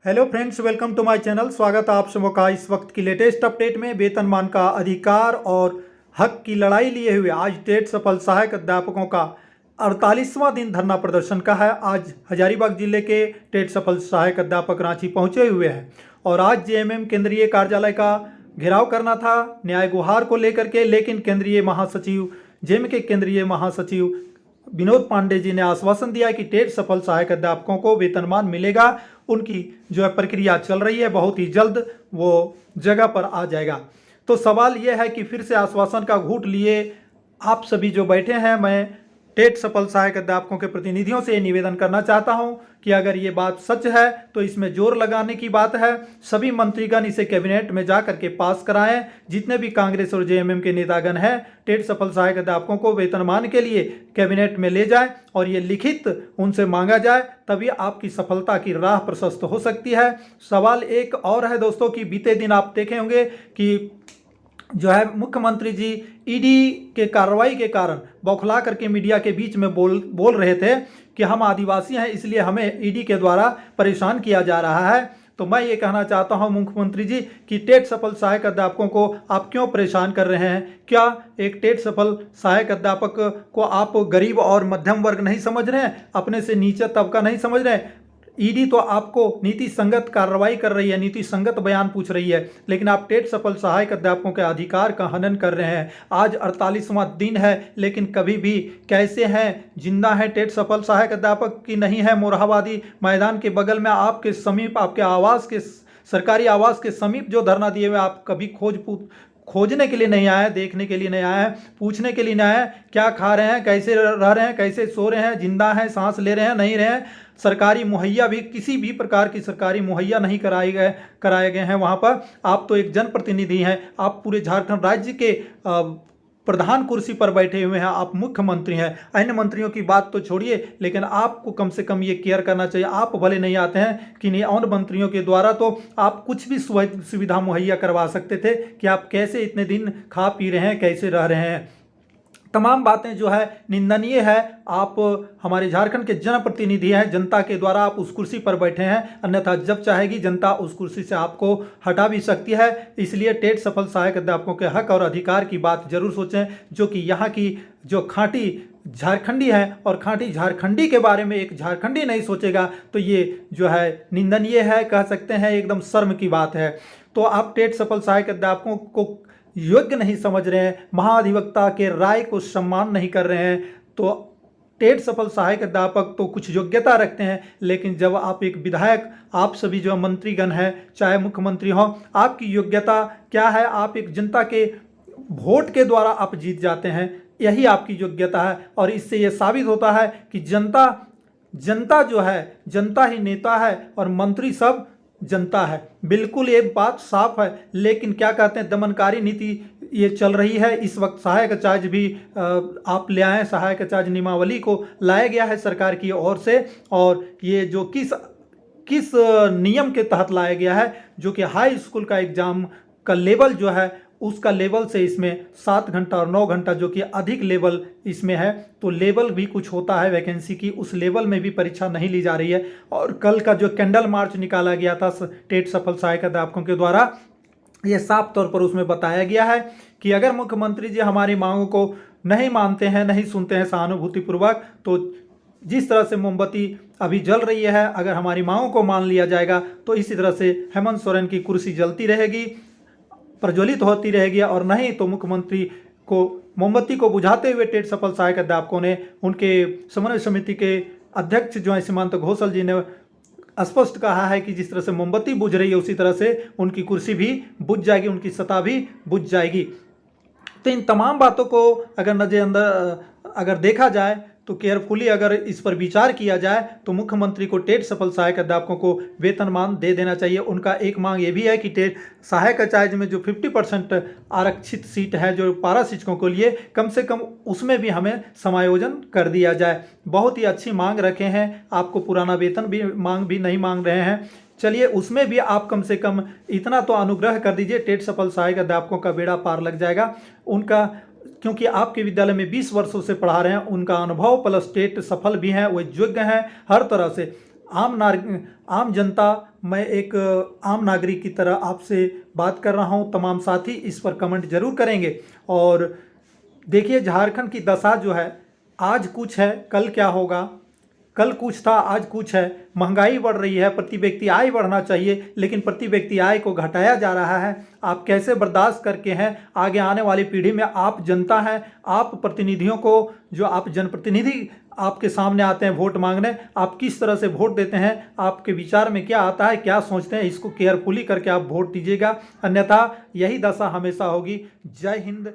Hello friends, welcome to my channel. स्वागत है आप सबों का इस वक्त की लेटेस्ट अपडेट में। वेतनमान का अधिकार और हक की लड़ाई लिए हुए आज टेट सफल सहायक अध्यापकों का 48वां दिन धरना प्रदर्शन का है। आज हजारीबाग जिले के टेट सफल सहायक अध्यापक रांची पहुंचे हुए हैं और आज जेएमएम केंद्रीय कार्यालय का घेराव करना था न्याय गुहार को लेकर के, लेकिन केंद्रीय महासचिव जेएम के केंद्रीय महासचिव विनोद पांडे जी ने आश्वासन दिया कि टेट सफल सहायक अध्यापकों को वेतनमान मिलेगा। उनकी जो है प्रक्रिया चल रही है, बहुत ही जल्द वो जगह पर आ जाएगा। तो सवाल यह है कि फिर से आश्वासन का घूंट लिए आप सभी जो बैठे हैं, मैं टेट सफल सहायक अध्यापकों के प्रतिनिधियों से निवेदन करना चाहता हूं कि अगर ये बात सच है तो इसमें जोर लगाने की बात है। सभी मंत्रीगण इसे कैबिनेट में जाकर के पास कराएं। जितने भी कांग्रेस और जेएमएम के नेतागण हैं, टेट सफल सहायक अध्यापकों को वेतनमान के लिए कैबिनेट में ले जाएं और ये लिखित उनसे मांगा जाए, तभी आपकी सफलता की राह प्रशस्त हो सकती है। सवाल एक और है दोस्तों कि बीते दिन आप देखे होंगे कि जो है मुख्यमंत्री जी ईडी के कार्रवाई के कारण बौखला करके मीडिया के बीच में बोल रहे थे कि हम आदिवासी हैं, इसलिए हमें ईडी के द्वारा परेशान किया जा रहा है। तो मैं ये कहना चाहता हूं मुख्यमंत्री जी कि टेट सफल सहायक अध्यापकों को आप क्यों परेशान कर रहे हैं? क्या एक टेट सफल सहायक अध्यापक को आप गरीब और मध्यम वर्ग नहीं समझ रहे हैं, अपने से नीचे तबका नहीं समझ रहे हैं? ईडी तो आपको नीति संगत कार्रवाई कर रही है, नीति संगत बयान पूछ रही है, लेकिन आप टेट सफल सहायक अध्यापकों के अधिकार का हनन कर रहे हैं। आज 48वां दिन है, लेकिन कभी भी कैसे हैं, जिंदा है टेट सफल सहायक अध्यापक की नहीं है? मोरहाबादी मैदान के बगल में आपके समीप, आपके आवास के सरकारी आवास के समीप जो धरना दिए हुए, आप कभी खोजने के लिए नहीं आए, देखने के लिए नहीं आए, पूछने के लिए नहीं आए क्या खा रहे हैं, कैसे रह रहे हैं, कैसे सो रहे हैं, जिंदा हैं, सांस ले रहे हैं, नहीं रहे हैं। सरकारी मुहैया भी किसी भी प्रकार की सरकारी मुहैया नहीं कराए गए हैं वहाँ पर। आप तो एक जनप्रतिनिधि हैं, आप पूरे झारखंड राज्य के प्रधान कुर्सी पर बैठे हुए हैं, आप मुख्यमंत्री हैं। अन्य मंत्रियों की बात तो छोड़िए, लेकिन आपको कम से कम ये केयर करना चाहिए। आप भले नहीं आते हैं कि नहीं, और मंत्रियों के द्वारा तो आप कुछ भी सुविधा मुहैया करवा सकते थे कि आप कैसे इतने दिन खा पी रहे हैं, कैसे रह रहे हैं। तमाम बातें जो है निंदनीय है। आप हमारे झारखंड के जनप्रतिनिधि हैं, जनता के द्वारा आप उस कुर्सी पर बैठे हैं, अन्यथा जब चाहेगी जनता उस कुर्सी से आपको हटा भी सकती है। इसलिए टेट सफल सहायक अध्यापकों के हक और अधिकार की बात जरूर सोचें, जो कि यहाँ की जो खांटी झारखंडी है और खांटी झारखंडी के बारे में एक झारखंडी नहीं सोचेगा तो ये जो है निंदनीय है, कह सकते हैं एकदम शर्म की बात है। तो आप टेट सफल सहायक अध्यापकों को योग्य नहीं समझ रहे हैं, महाधिवक्ता के राय को सम्मान नहीं कर रहे हैं। तो टेट सफल सहायक अध्यापक तो कुछ योग्यता रखते हैं, लेकिन जब आप एक विधायक, आप सभी जो मंत्रीगण हैं, चाहे मुख्यमंत्री हों, आपकी योग्यता क्या है? आप एक जनता के वोट के द्वारा आप जीत जाते हैं, यही आपकी योग्यता है। और इससे यह साबित होता है कि जनता जो है, जनता ही नेता है और मंत्री सब जनता है। बिल्कुल ये बात साफ है। लेकिन क्या कहते हैं, दमनकारी नीति ये चल रही है। इस वक्त सहायक चार्ज भी आप ले आए, सहायक चार्ज नियमावली को लाया गया है सरकार की ओर से, और ये जो किस नियम के तहत लाया गया है, जो कि हाई स्कूल का एग्जाम का लेवल जो है उसका लेवल से इसमें 7 घंटा और 9 घंटा जो कि अधिक लेवल इसमें है, तो लेवल भी कुछ होता है वैकेंसी की, उस लेवल में भी परीक्षा नहीं ली जा रही है। और कल का जो कैंडल मार्च निकाला गया था टेट सफल सहायक अध्यापकों के द्वारा, ये साफ तौर पर उसमें बताया गया है कि अगर मुख्यमंत्री जी हमारी मांगों को नहीं मानते हैं, नहीं सुनते हैं सहानुभूतिपूर्वक, तो जिस तरह से मोमबत्ती अभी जल रही है, अगर हमारी मांगों को मान लिया जाएगा तो इसी तरह से हेमंत सोरेन की कुर्सी जलती रहेगी, प्रज्वलित होती रहेगी। और नहीं तो मुख्यमंत्री को मोमबत्ती को बुझाते हुए टेट सफल सहायक अध्यापकों ने, उनके समन्वय समिति के अध्यक्ष जो है सीमांत घोषल जी ने स्पष्ट कहा है कि जिस तरह से मोमबत्ती बुझ रही है उसी तरह से उनकी कुर्सी भी बुझ जाएगी, उनकी सत्ता भी बुझ जाएगी। तो इन तमाम बातों को अगर देखा जाए तो केयरफुली अगर इस पर विचार किया जाए तो मुख्यमंत्री को टेट सफल सहायक अध्यापकों को वेतनमान दे देना चाहिए। उनका एक मांग ये भी है कि टेट सहायक चार्ज में जो 50% आरक्षित सीट है जो पारा शिक्षकों के लिए, कम से कम उसमें भी हमें समायोजन कर दिया जाए। बहुत ही अच्छी मांग रखे हैं, आपको पुराना वेतन भी नहीं मांग रहे हैं। चलिए उसमें भी आप कम से कम इतना तो अनुग्रह कर दीजिए, टेट सफल सहायक अध्यापकों का बेड़ा पार लग जाएगा। उनका, क्योंकि आपके विद्यालय में 20 वर्षों से पढ़ा रहे हैं, उनका अनुभव प्लस टेट सफल भी हैं, वो योग्य हैं हर तरह से। आम जनता, मैं एक आम नागरिक की तरह आपसे बात कर रहा हूं। तमाम साथी इस पर कमेंट जरूर करेंगे। और देखिए, झारखंड की दशा जो है, आज कुछ है कल क्या होगा, कल कुछ था आज कुछ है। महंगाई बढ़ रही है, प्रति व्यक्ति आय बढ़ना चाहिए, लेकिन प्रति व्यक्ति आय को घटाया जा रहा है। आप कैसे बर्दाश्त करके हैं? आगे आने वाली पीढ़ी में आप जनता हैं, आप प्रतिनिधियों को, जो आप जनप्रतिनिधि आपके सामने आते हैं वोट मांगने, आप किस तरह से वोट देते हैं, आपके विचार में क्या आता है, क्या सोचते हैं, इसको केयरफुली करके आप वोट दीजिएगा, अन्यथा यही दशा हमेशा होगी। जय हिंद।